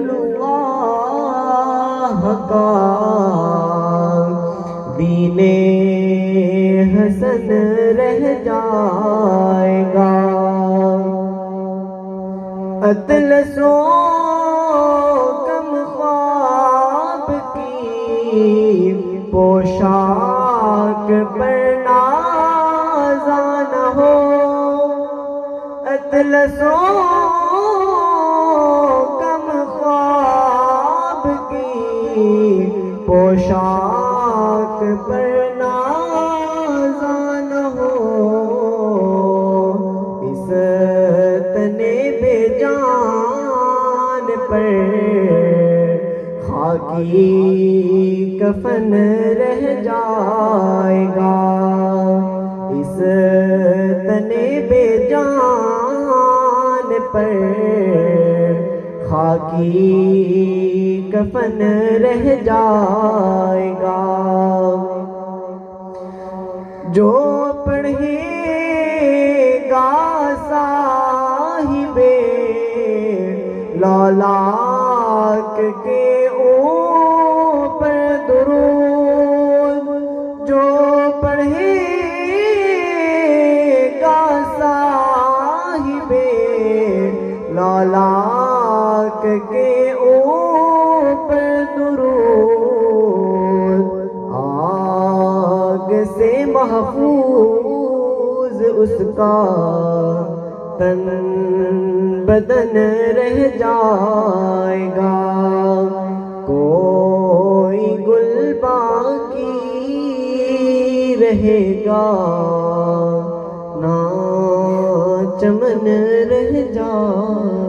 اللہ کا دین حسن رہ جائے گا۔ اطلس و کم خواب کی پوشاک پر نازا نہ ہو، اطلس و کم خواب کی پوشاک پر نازا نہ ہو، اس تنے بے جان پر خاکی کفن رہ جائے گا۔ اس تنے بے جان پر خاکی کفن رہ جائے گا۔ جو پڑھے گا صاحب لولاک کے اوپر درود، جو پڑھے گا صاحب لولاک کے اوپر درود، آگ سے محفوظ اس کا تن بدن رہ جائے گا۔ کوئی گل باقی رہے گا نہ چمن رہ جائے